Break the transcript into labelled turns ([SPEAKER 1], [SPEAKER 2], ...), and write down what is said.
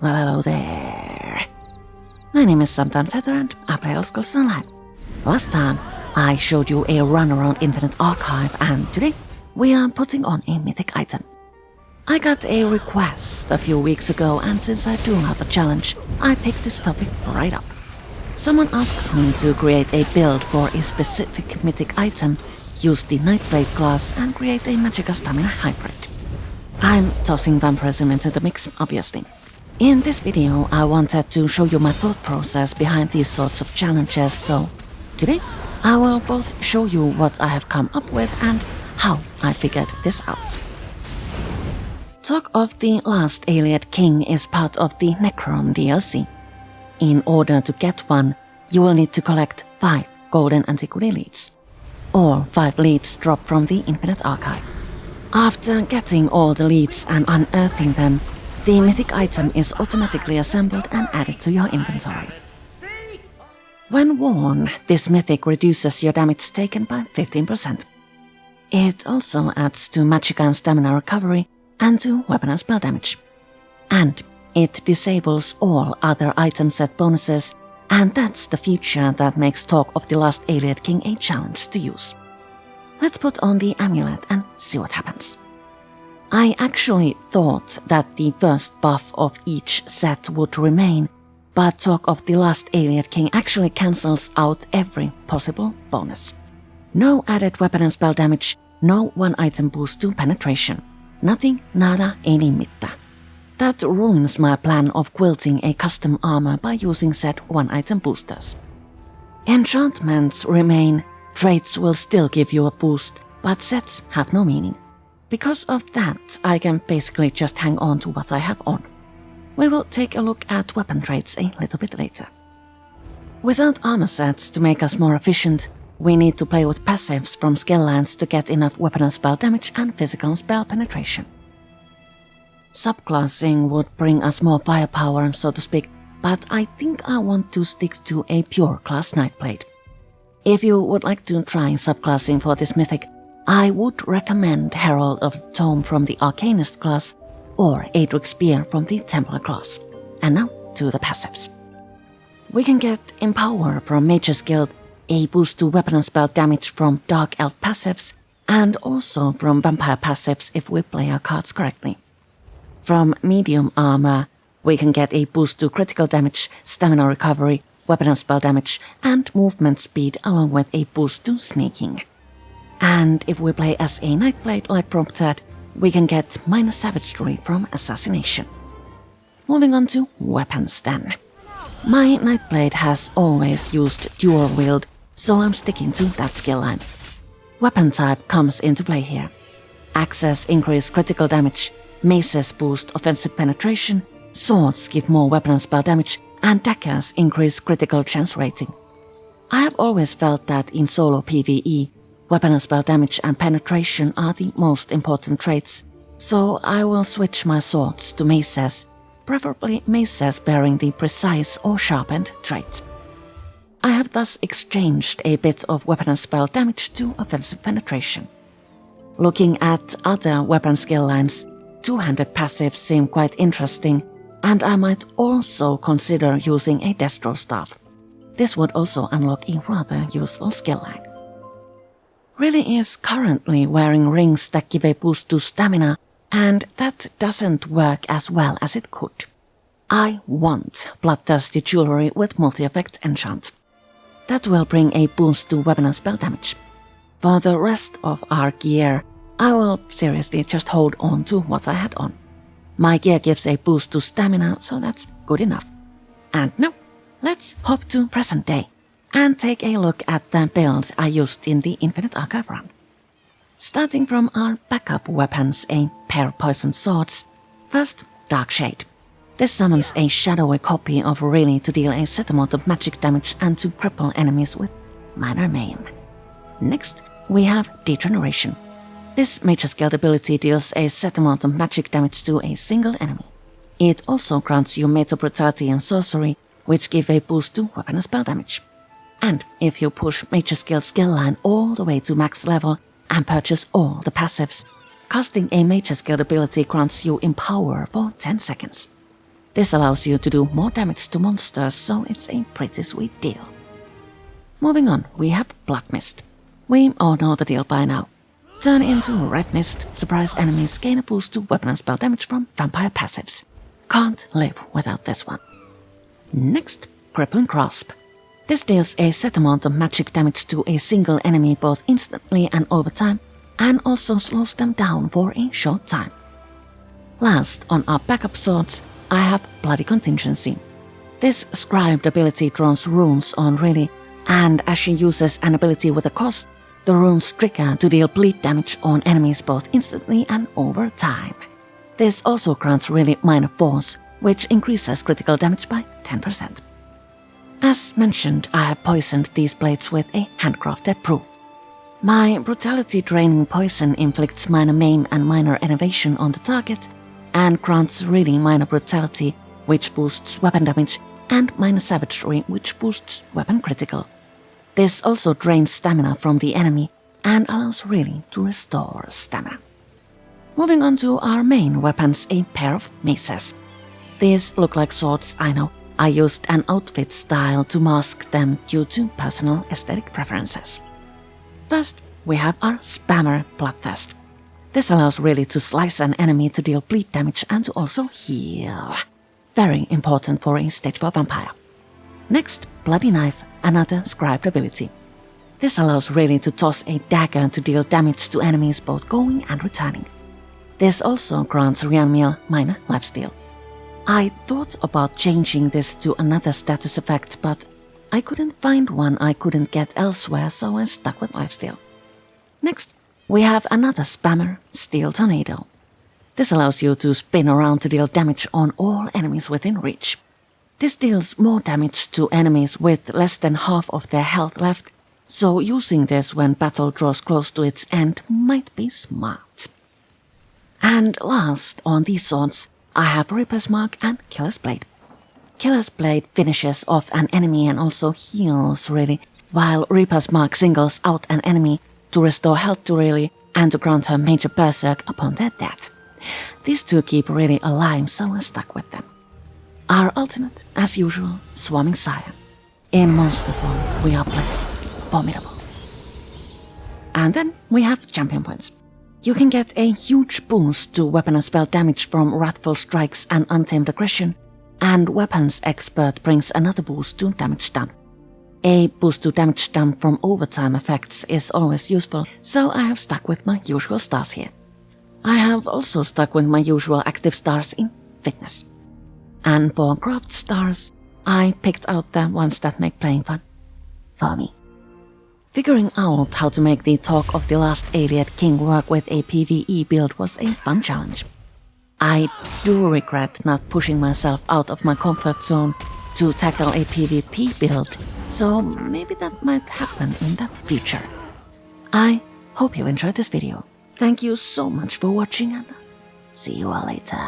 [SPEAKER 1] Well, hello there. My name is Sometimes Heather and I play Elder Scrolls Online. Last time, I showed you a run around Infinite Archive, and today, we are putting on a mythic item. I got a request a few weeks ago, and since I do have a challenge, I picked this topic right up. Someone asked me to create a build for a specific mythic item, use the Nightblade class, and create a Magicka Stamina hybrid. I'm tossing vampirism into the mix, obviously. In this video, I wanted to show you my thought process behind these sorts of challenges, so today I will both show you what I have come up with and how I figured this out. Torc of the Last Ayleid King is part of the Necrom DLC. In order to get one, you will need to collect 5 golden antiquity leads. All 5 leads drop from the Infinite Archive. After getting all the leads and unearthing them, the mythic item is automatically assembled and added to your inventory. When worn, this mythic reduces your damage taken by 15%. It also adds to Magicka and Stamina recovery and to weapon and spell damage. And it disables all other item set bonuses, and that's the feature that makes Torc of the Last Ayleid King a challenge to use. Let's put on the amulet and see what happens. I actually thought that the first buff of each set would remain, but Torc of the Last Ayleid King actually cancels out every possible bonus. No added weapon and spell damage, no one item boost to penetration. Nothing, nada, any mitta. That ruins my plan of quilting a custom armor by using said one item boosters. Enchantments remain, traits will still give you a boost, but sets have no meaning. Because of that, I can basically just hang on to what I have on. We will take a look at weapon traits a little bit later. Without armor sets to make us more efficient, we need to play with passives from skill lines to get enough weapon and spell damage and physical spell penetration. Subclassing would bring us more firepower, so to speak, but I think I want to stick to a pure class Nightblade. If you would like to try subclassing for this mythic, I would recommend Herald of the Tome from the Arcanist class or Adric Spear from the Templar class. And now to the passives. We can get Empower from Mage's Guild, a boost to weapon and spell damage from Dark Elf passives, and also from Vampire passives if we play our cards correctly. From Medium Armor, we can get a boost to critical damage, stamina recovery, weapon and spell damage, and movement speed along with a boost to sneaking. And if we play as a Nightblade like prompted, we can get minus savagery from assassination. Moving on to weapons then. My Nightblade has always used dual wield, so I'm sticking to that skill line. Weapon type comes into play here. Axes increase critical damage, maces boost offensive penetration, swords give more weapon and spell damage, and daggers increase critical chance rating. I have always felt that in solo PvE, weapon and spell damage and penetration are the most important traits, so I will switch my swords to maces, preferably maces bearing the precise or sharpened trait. I have thus exchanged a bit of weapon and spell damage to offensive penetration. Looking at other weapon skill lines, two-handed passives seem quite interesting, and I might also consider using a Destro staff. This would also unlock a rather useful skill line. Riley is currently wearing rings that give a boost to stamina, and that doesn't work as well as it could. I want bloodthirsty jewelry with multi-effect enchant. That will bring a boost to weapon and spell damage. For the rest of our gear, I will seriously just hold on to what I had on. My gear gives a boost to stamina, so that's good enough. And now, let's hop to present day and take a look at the build I used in the Infinite Archive run. Starting from our backup weapons, a pair of poisoned swords. First, Dark Shade. This summons a shadowy copy of Riley to deal a set amount of magic damage and to cripple enemies with minor maim. Next, we have Degeneration. This Mage's Guild ability deals a set amount of magic damage to a single enemy. It also grants you Metal Brutality and Sorcery, which give a boost to weapon and spell damage. And if you push Mage's Guild skill line all the way to max level and purchase all the passives, casting a Mage's Guild ability grants you Empower for 10 seconds. This allows you to do more damage to monsters, so it's a pretty sweet deal. Moving on, we have Blood Mist. We all know the deal by now. Turn into Red Mist, surprise enemies, gain a boost to weapon and spell damage from vampire passives. Can't live without this one. Next, Crippling Grasp. This deals a set amount of magic damage to a single enemy both instantly and over time, and also slows them down for a short time. Last, on our backup swords, I have Bloody Contingency. This scribed ability draws runes on Riley, and as she uses an ability with a cost, the runes trigger to deal bleed damage on enemies both instantly and over time. This also grants Riley minor force, which increases critical damage by 10%. As mentioned, I have poisoned these blades with a handcrafted brew. My brutality draining poison inflicts minor maim and minor enervation on the target, and grants really minor brutality, which boosts weapon damage, and minor savagery, which boosts weapon critical. This also drains stamina from the enemy and allows really to restore stamina. Moving on to our main weapons, a pair of maces. These look like swords, I know. I used an outfit style to mask them due to personal aesthetic preferences. First, we have our Spammer Bloodthirst. This allows really to slice an enemy to deal bleed damage and to also heal. Very important for a stage 4 vampire. Next, Bloody Knife, another scribed ability. This allows really to toss a dagger to deal damage to enemies both going and returning. This also grants Rianmiel minor lifesteal. I thought about changing this to another status effect, but I couldn't find one I couldn't get elsewhere, so I stuck with lifesteal. Next, we have another spammer, Steel Tornado. This allows you to spin around to deal damage on all enemies within reach. This deals more damage to enemies with less than half of their health left, so using this when battle draws close to its end might be smart. And last on these swords, I have Reaper's Mark and Killer's Blade. Killer's Blade finishes off an enemy and also heals really, while Reaper's Mark singles out an enemy to restore health to Riley and to grant her major berserk upon their death. These two keep Riley alive, so I stuck with them. Our ultimate, as usual, Swarming Sire. In monster form, we are blessed, formidable. And then we have champion points. You can get a huge boost to weapon and spell damage from Wrathful Strikes and Untamed Aggression, and Weapons Expert brings another boost to damage done. A boost to damage done from overtime effects is always useful, so I have stuck with my usual stars here. I have also stuck with my usual active stars in fitness. And for craft stars, I picked out the ones that make playing fun for me. Figuring out how to make the Torc of the Last Ayleid King work with a PvE build was a fun challenge. I do regret not pushing myself out of my comfort zone to tackle a PvP build, so maybe that might happen in the future. I hope you enjoyed this video. Thank you so much for watching and see you all later.